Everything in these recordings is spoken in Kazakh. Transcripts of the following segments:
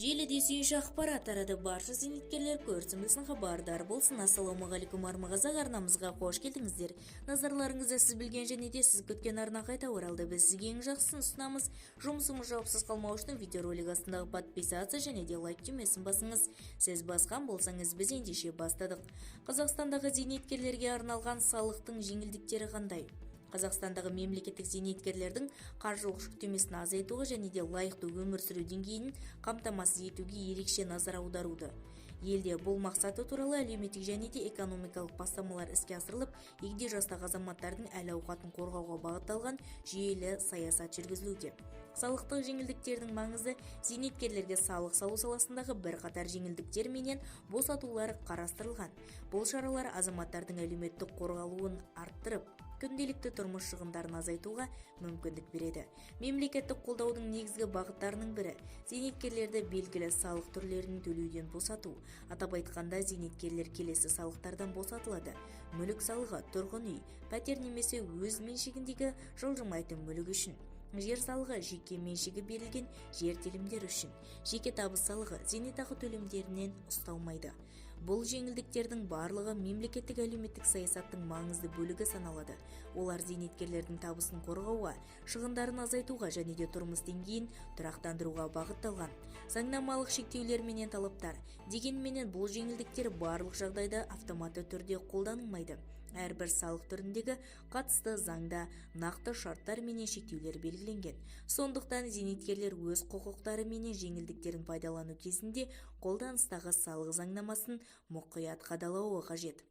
Желіде сүйінші ақпарат тарады. Барша зейнеткерлер көрсіміздің хабардар болсын. Ассалаумағалейкум армағазақ арнамызға қош келдіңіздер. Назарларыңызды сіз білген және де сіз күткен арна қайта оралды. Біз сізге ең жақсысын ұсынамыз. Жұмысымыз жауапсыз қалмау үшін видеоролик астындағы подписаться және де лайк түймесін басыңыз. Сіз басқан болсаңыз біз ендеше бастадық. Қазақстандағы зейнеткерлерге арналған салықтың жеңілдіктері қандай? Қазақстандағы мемлекеттік зейнеткерлердің қаржылық жүктемесін азайтуға және де лайықты өмір сүру деңгейін қамтамасыз етуге ерекше назар аударуды. Елде бұл мақсаты туралы әлеуметтік және де экономикалық бастамалар іске асырылып, егде жастағы азаматтардың әл-ауқатын қорғауға бағытталған жүйелі саясат жүргізілуде. Салықтық жеңілдіктердің маңызы зейнеткерлерге салық салу саласындағы бірқатар жеңілдіктер менен босатулар қарастырылған. Бұл шаралар азаматтардың әлеуметтік қорғалуын арттырып, күнделікті тұрмыс шығындарын азайтуға мүмкіндік береді. Мемлекеттік қолдаудың негізгі бағыттарының бірі зейнеткерлерді белгілі салық түрлерін төлеуден босату. Атап айтқанда, зейнеткерлер келесі салықтардан босатылады: мүлік салығы, тұрғын үй, пәтер немесе өз меншігіндегі жылжымайтын мүлік үшін; жер салығы, жеке меншігі берілген жер телімдері үшін; жеке табыс салығы зейнетақы төлемдерінен ұсталмайды. Бұл жеңілдіктердің барлығы мемлекеттік әлеуметтік саясаттың маңызды бөлігі саналады. Олар зейнеткерлердің табысын қорғауға, шығындарын азайтуға және де тұрмыс деңгейін тұрақтандыруға бағытталған. Заңнамалық шектеулер менен талаптар. Дегенменен бұл жеңілдіктер барлық жағдайда автоматты түрде қолданылмайды. Әрбір салық түріндегі қатысты заңда нақты шарттар менен шектеулер белгіленген. Сондықтан зейнеткерлер өз құқықтары менен жеңілдіктерін пайдалану кезінде қолданыстағы салық заңнамасын мұқият қадағалауы қажет.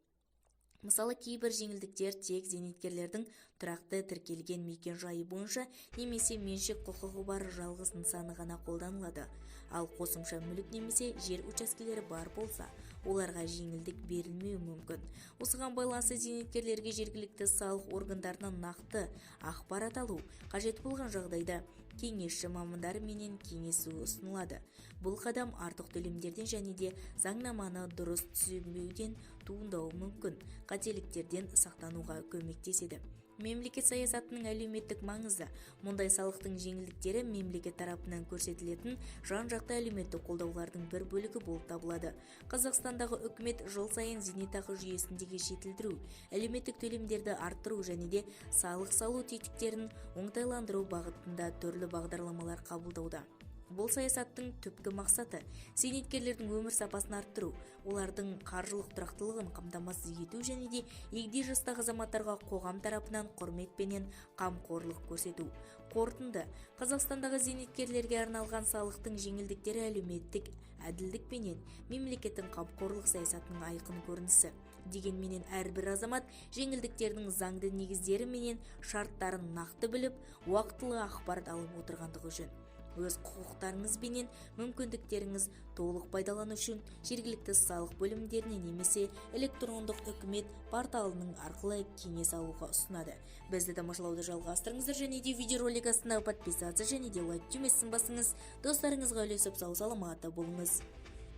Мысалы, кейбір жеңілдіктер тек зейнеткерлердің тұрақты тіркелген мекен-жайы бойынша немесе меншік құқығы бар жалғыз нысаны ғана қолданылады. Ал қосымша мүлік немесе жер учаскелері бар болса, оларға жеңілдік берілмеуі мүмкін. Осыған байланысты зейнеткерлерге жергілікті салық органдарынан нақты ақпарат алу қажет болған жағдайда кеңесші мамандар менен кеңесу ұсынылады. Бұл қадам артық төлемдерден және де заңнаманы дұрыс түсінбеуден туындауы мүмкін қателіктерден сақтануға көмектеседі. Мемлекет саясатының әлеуметтік маңызы. Мұндай салықтың жеңілдіктері мемлекет тарапынан көрсетілетін жан-жақты әлеуметтік қолдаулардың бір бөлігі болып табылады. Қазақстандағы үкімет жыл сайын зейнетақы жүйесіндегі жетілдіру, әлеуметтік төлемдерді арттыру және де салық салу тетіктерін оңтайландыру бағытында түрлі бағдарламалар қабылдауда. Бұл саясаттың түпкі мақсаты зейнеткерлердің өмір сапасын арттыру, олардың қаржылық тұрақтылығын қамтамасыз ету және де егде жастағы азаматтарға қоғам тарапынан құрметпенен қамқорлық көрсету. Қорытынды: Қазақстандағы зейнеткерлерге арналған салықтың жеңілдіктері әлеуметтік әділдік пенен мемлекеттің қамқорлық саясатының айқын көрінісі. Дегенменен әрбір азамат жеңілдіктердің заңды негіздері менен шарттарын нақты біліп, уақытылы ақпарат алып отырғандығы жөн. Өз құқықтарыңыз бенен мүмкіндіктеріңіз толық пайдалану үшін жергілікті салық бөлімдеріне немесе электрондық үкімет порталының арқылы кеңес алуға ұсынады. Бізді тамашалауды жалғастырыңыздар және де видеоролик астындағы подписаться және де лайк түймесін басыңыз. Достарыңызға үлесіп сау саламатта болыңыз.